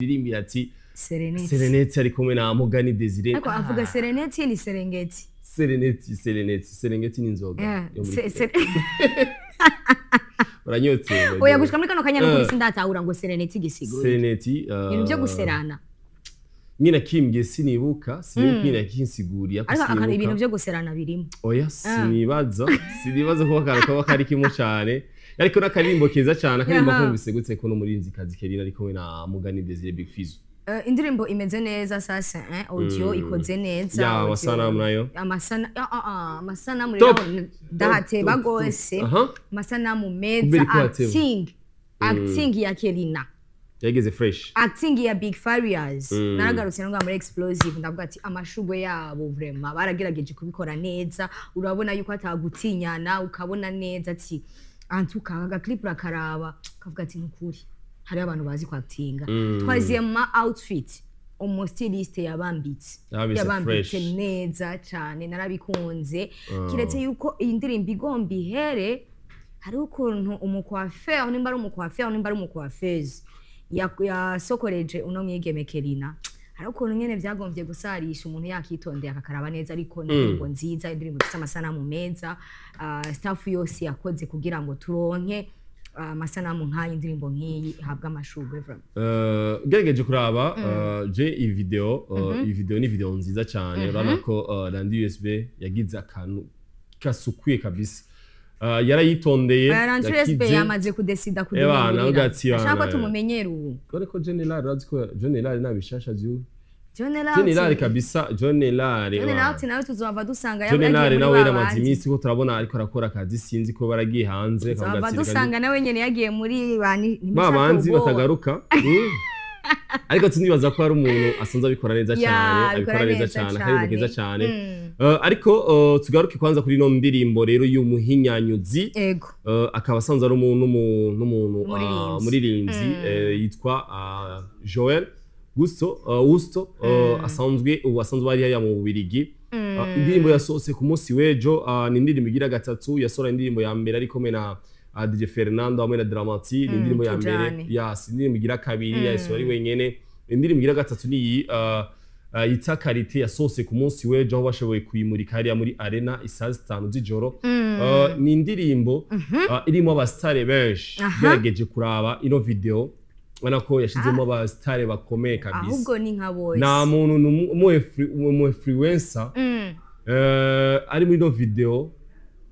Abaririmvyi ati Serenity ari kumwe na Mugani Desire. Ariko avuga Serenity ni Serengeti. Serengeti ni inzoga. Uranyotse. Oya gushika muri kano kanya no kuri sindatahura ngo Serenity gisigura. Serenity ibintu byo guserana. Nyina kimbye sinibuka nyina kinsiguriya ko sibuka. Ariko ibintu byo guserana birimo. Oya sinibaza ko kaba kari kimwe cyane. Ariko nakarimbo keza cyane akarimbo kumvise gutse ko no murinzi kazi Kerina ari kumwe na Mugani Desire Big Fizo. Indirimbo imeze neza sasa audio ikoze neza ya amasanamu nayo amasanamu rero ndahateba gose amasanamu meza acting ya Kerina yageze fresh acting ya Big Farias naragarutse ngo muri explosive ndavuga ati amashugwe yabo vraiment baragerageje kubikora neza urabona yuko atagutinyana ukabona neza ati antuka aga clip rakaraba kavuga ati nukuri hari abantu bazi kwactinga twaziye ma outfit umustylist yabambitse neza cyane narabikunze kiretse yuko indirimbo igomba ihere hari ukuntu umukwafeur nimba ari umukwafeur nimba ari umukwafeuse yasokoreje uno mwigeme Kerina hari ukuntu nyene vyagombye gusarisha umuntu yakitondeye akakaraba neza ariko indirimbo nziza indirimbo ifite amasanamu meza staff yose yakoze kugira ngo turonke amasanamu nk'ayi indirimbo nk'iyi ihabwa amashugwe vraiment gerageje kuraba je iyi video ni video nziza cyane urabona ko Randi USB yagize akantu kasukuye kabisa yarayitondeye Randi USB yamaze kudesida kudumurira ashaka tumumenyera ubu kore ko General raziko General nabishasha zyu Joell kabisa Joell nawe tuzova dusanga Joell nawe yaramaze iminsi ko turabona ariko arakora akazi sinzi ko baragiye hanze kavuga dusanga nawe nyene yagiye muri babanzi batagaruka ariko tunibaza ko ari umuntu asanze abikora neza cyane kandi bigeza cyane ariko tugaruke kwanza kuri no ndirimbo rero y'umuhinyanyuzi akaba asanze ari umuntu muririmvyi yitwa Joell Gusto asanzwe bari haya mu Bubiligi indirimbo yasohotse ku munsi wejo ni indirimbo igira gatatu yasora indirimbo ya mbere ariko mena DJ Fernando hamwe na Dramati indirimbo ya mbere indirimbo igira kabiri yasora ari wenyene indirimbo igira gatatu ni yita Kalite yasohotse ku munsi wejo aho bashoboye kuyimurika hariya muri arena isaha 5 z'ijoro ni indirimbo irimo abastare benshi gerageje kuraba ino video wana ko yashizemo aba star bakomeye kabisa ahubwo ni nka boys na muntu umu influencer ari muri no video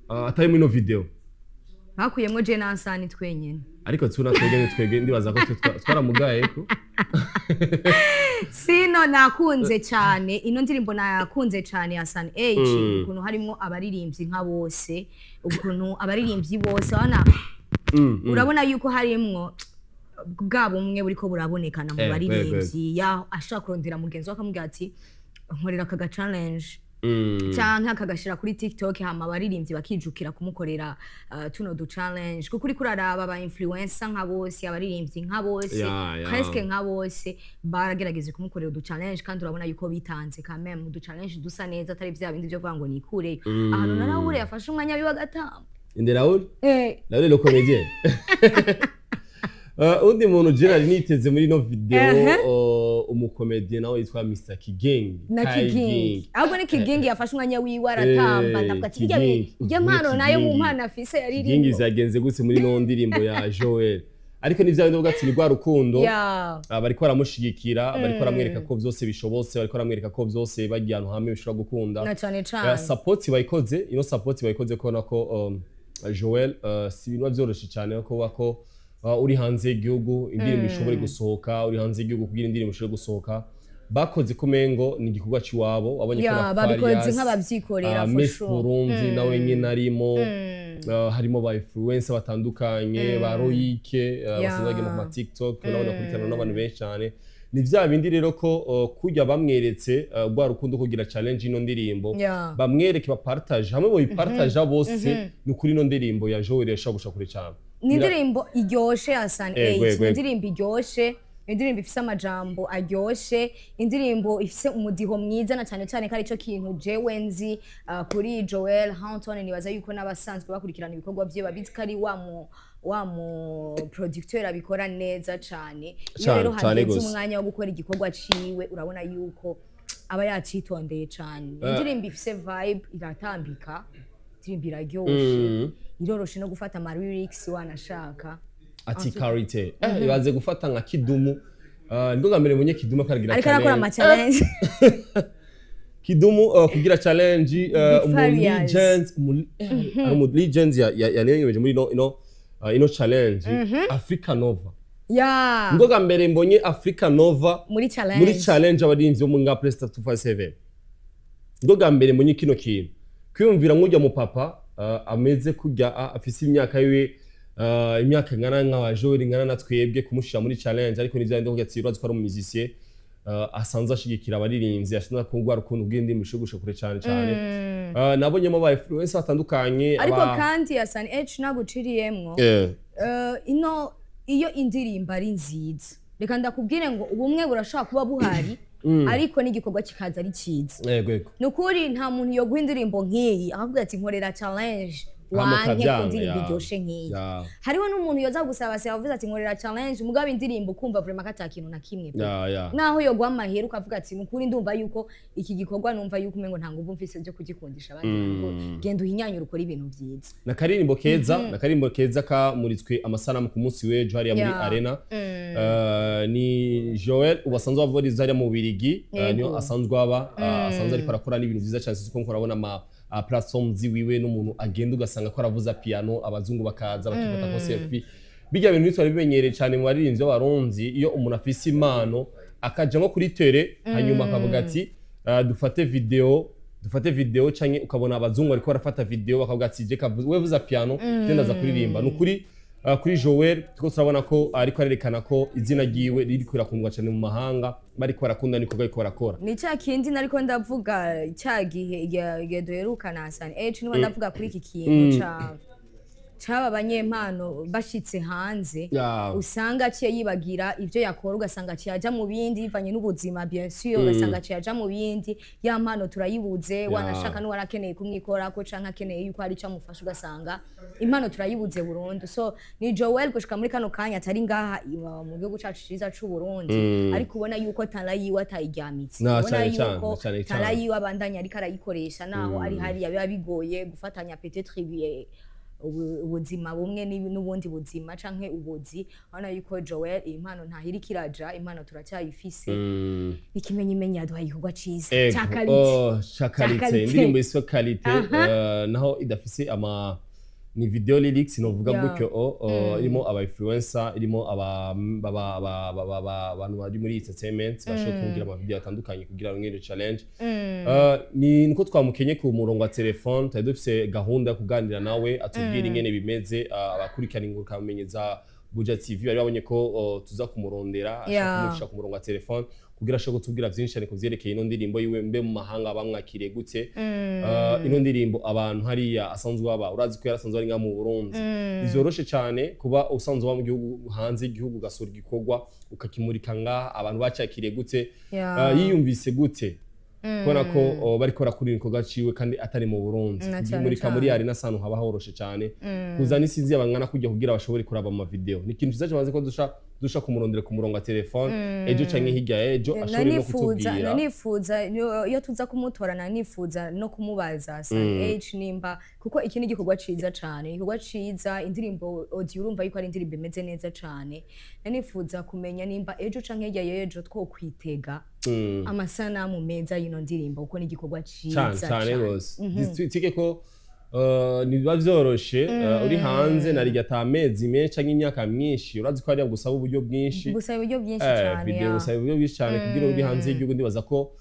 atari muri no video bakuyemo je nansani twenyene ariko tuna twege ndibaza ko twaramugaye ko sino nakunze cyane ino ndirimbo nakunze cyane ya San H ukuntu harimo abaririmbyi nka bose ukuntu abaririmbyi bose wana urabona yuko harimo bwabo umwe buriko burabonekana mu baririmbyi ya ashaka kurondera mugenzi wakamubwira ati nkorera akaga challenge cyangwa akagashira kuri TikTok hama baririmbyi bakijukira kumukorera tuno du challenge kuko uri kuraraba aba influencer nka bose abaririmbyi nka bose presque nka bose baragerageze kumukorera du challenge kandi urabona yuko bitanze quand même du challenge dusa neza atari bya bindi byo kuvuga ngo nikure ahantu narawure yafashe umwanya wiwa gatamba inde Raoul Raoul le comédien undi muntu Gerard niteze muri no video umukomedie nawe yitwa Mr Kigengi ahubwo ni Kigengi yafashe umwanya wiwe aratamba ndavuga ati irya mpano nayo mu mpano afise yari Kigengi zagenze gutse muri no ndirimbo ya Joell ariko ni bya bindi ugati ni rwa rukundo bariko baramushigikira bariko baramwereka ko byose bishobotse bariko baramwereka ko byose bagiye ahantu hamwe bishobora gukunda na cyane support bayikoze ino support bayikoze ko nako Joell si bintu byoroshye cyane ko uri hanze y'igihugu indirimbo ishobora gusohoka uri hanze y'igihugu kugira indirimbo ishobora gusohoka bakoze kumengo ni igikorwa ciwabo abonye ko babikoze nk'abavyikorera Miss Burundi nawe nyine arimo harimo ba influencer batandukanye ba Royike basanzwe mu TikTok urabona kurikirana n'abantu benshi cyane ni vya bindi rero ko kujya bamweretse rwa rukundo kugira challenge ino ndirimbo bamwereke bapartage hamwe bo bipartage bose ni kuri ino ndirimbo ya Joell yashaka gushakure cyane ni indirimbo iryoshe ya San H indirimbo iryoshe indirimbo ifise amajambo aryoshe indirimbo ifise umudiho mwiza na cyane cyane kari cyo kintu jewe nzi kuri Joell Houghton nibaza yuko n'abasanzwe bakurikirana ibikorwa bye babizi kari wa mu producteur abikora neza cane iyo rero hageze umwanya wo gukora igikorwa ciwe urabona yuko aba yacitondeye cane indirimbo ifise vibe iratambika indirimbo iraryoshe iroroshe no gufata ama lyrics wanashaka ati Kalite ibaze gufata nka Kidumu nibwo bwa mbere mbonye Kidumu akaragira ariko arakora ama challenge Kidumu kugira challenge mu legends yaneyemeje muri ino challenge Africa Nova nibwo bwa mbere mbonye Africa Nova muri challenge abarinzi bo mu nga Press 257 nibwo bwa mbere mbonye kino kintu kwiyumvira nk'ujya mu papa ameze kujya afise imyaka yiwe imyaka ingana nka Joell ingana na twebwe kumushira muri challenge ariko n'ivyandi ngo yatsirwa zikora mu musicien asanzwe ashigikira abaririmvyi ashobora kugwa rukundo bw'indi mishugusho kure cyane nabonyemo ba influencer batandukanye ariko kandi ya CH naguciriyemwo iyo indirimbo ari nziza reka ndakubwire ngo ubumwe burashaka kuba buhari ariko n'igikorwa kikaza ari cyiza yego nukuri nta muntu yo guha indirimbo nk'iyi ahubwo ati nkorera challenge wanke indirimbo iryoshe nk'iyi hariho n'umuntu yoza gusaba se avuze ati nkorera challenge mugabe indirimbo kumva vraiment kata kintu na kimwe naho yo gwa mahera ukavuga ati nukuri ndumva yuko iki gikorwa numva yuko umengo nta nguvu mfise byo kugikundisha abandi ngo genda uhinyanyura ukora ibintu byiza na karimbo keza kamuritswe amasanamu ku munsi w'ejo hariya muri arena ni Joell ubasanzwe bavuriza hariya mu Birigi niyo asanzwe asanzwe ariko arakora n'ibintu byiza cyane kuko nkorabona ama platform ziwiwe n'umuntu agenda ugasanga ko aravuza piano abazungu bakaza bakifata ko selfie bijya bintu bitwara bimenyereye cyane mu baririmvyi b'abaronzi iyo umuntu afise impano akaja nko kuri tele hanyuma akavuga ati dufate video canke ukabona abazungu ariko barafata video bakavuga ati je wevuza piano genda za kuririmba nukuri kuri Joell tuko turabona ko ariko arerekana ko izina giwe riri kwirakundwa cyane mu mahanga bariko barakunda niko ariko barakora ni cya kindi nariko ndavuga cyagihe igihe duheruka na CH niba ndavuga kuri iki kintu caba abanyempano bashitse hanze usanga aciye yibagira ivyo yakora ugasanga aciye aja mu bindi bivanye n'ubuzima bien sûr ugasanga aciye aja mu bindi ya mpano turayibuze wanashaka n'uwarakeneye kumwikora ko canka akeneye yuko ari cyo amufasha ugasanga impano turayibuze burundu so ni Joell gushika muri kano kanya atari ngaha mu gihugu cacu ciza c'u Burundi ariko ubona yuko talayiwe atayiryamitse ubona yuko talayiwe abandanya ariko arayikoresha naho ari hariya biba bigoye gufatanya peut-être ubuzima bumwe n'ubundi buzima canke ubuzi hano yuko Joell impano ntahiri kiraja impano turacyayifise ikimenyimenya yaduha igikorwa ciza cha Kalite indirimbo yiswe Kalite naho idafise ni video lyrics novuga gutyo irimo aba influencer irimo abantu bari muri entertainment bashobora kugira ama video atandukanye kugira ngene challenge ni niko twamukenye ku murongo wa telefone tari dufise gahunda yo kuganira nawe atubwira ingene bimeze abakurikirana inkuru kamenyeza Buja TV bari babonye ko tuza kumurondera ashaka kumucisha ku murongo wa telefone kugira ashobora kutubwira byinshi cyane kuvyerekeye ino ndirimbo yiwe mbe mu mahanga bamwakiriye gute ino ndirimbo abantu hariya asanzwe baba urazi ko yarasanzwe ari nga mu Burundi izoroshe cyane kuba usanzwe mu gihugu hanze igihugu gasura igikorwa ukakimurika nga abantu bacakiriye gute yiyumvise gute kona ko bariko barakura ibikorwa ciwe kandi atari mu Burundi murika muri arena sanu haba horoshe cyane kuzana isizi abangana kujya kugira bashobore kuraba ama video ni ikintu ciza cyamaze ko dusha kumurondera ku murongo wa telefone ejo canke hirya ejo ashobore no kutubwira nifuza iyo tuza kumutorana nifuza no kumubaza CH nimba kuko iki ni gikorwa ciza cyane igikorwa ciza indirimbo audio urumva yuko ari indirimbo imeze neza cyane nifuza kumenya nimba ejo canke hirya ejo twokwitega amasanamu meza y'ino ndirimbo kuko ni igikorwa ciza cyane rwose tike ko niba vyoroshe uri hanze narijya tamezi menshi canke imyaka myinshi urazi ko ari gusaba uburyo bwinshi cyane video gusaba uburyo bwinshi cyane kugira uri hanze y'igihugu ndibaza ko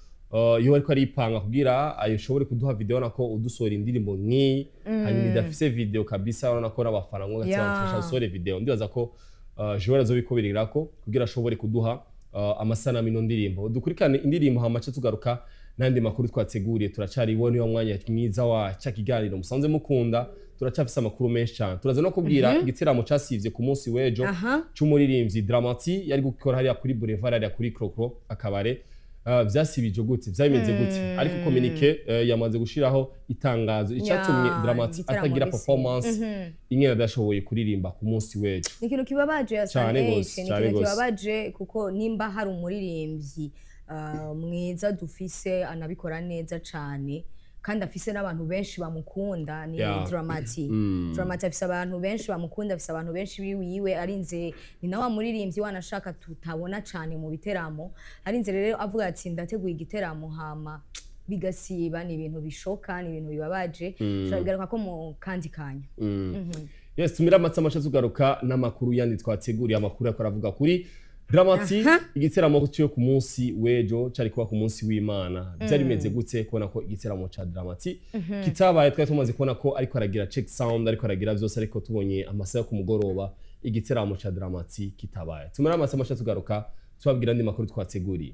iyo ariko aripanga kugira ayishobore kuduha video nako udusora indirimbo nk'iyi hanyuma idafise video kabisa urabona ko n'abafana ngo gatsa usore video ndibaza ko Joell azobikobirirako kugira ashobore kuduha amasanamu ino ndirimbo dukurikirane indirimbo hamace tugaruka nandi makuru twateguriye turacaribona iyo mwanya mwiza wa cyakiganiro musanze mukunda turacafise amakuru menshi cyane turaza no kubwira igiteramo casivye ku munsi w'ejo c'umuririmbyi Dramati yari gukora hariya kuri Boulevard hariya kuri Krokro akabare vyasibije gute vyabimeze gute ariko communique yamaze gushiraho itangazo icatumye Dramati atagira performance ingene adashoboye kuririmba ku munsi wejo ikintu kibabaje yasane ikintu kibabaje kuko nimba hari umuririmbyi mwiza dufise anabikora neza cane kandi afise n'abantu benshi bamukunda ni Dramati. Dramati afise abantu benshi bamukunda, afise abantu benshi biwiwe arinze ni nawe muririmbyi wanashaka tutabona cane mu biteramo. Arinze rero avuga ati ndateguye igiteramo hama bigasiba ni ibintu bishoka ni ibintu bibabaje turabigaruka ko mu kandi kanya. Yes, tumira amatsamasha tugaruka n'amakuru yandi twateguriye amakuru yakora avuga kuri Dramati igiteramo cyo ku munsi wejo cari kuba ku munsi w'Imana byari bimeze gute kubona ko igiteramo ca Dramati kitabaye twari tumaze kubona ko ariko aragira check sound ariko aragira byose ariko tubonye amasaha ku mugoroba igiteramo ca Dramati kitabaye tumira amatsamasha tugaruka tubabwira ndi makuru twateguriye.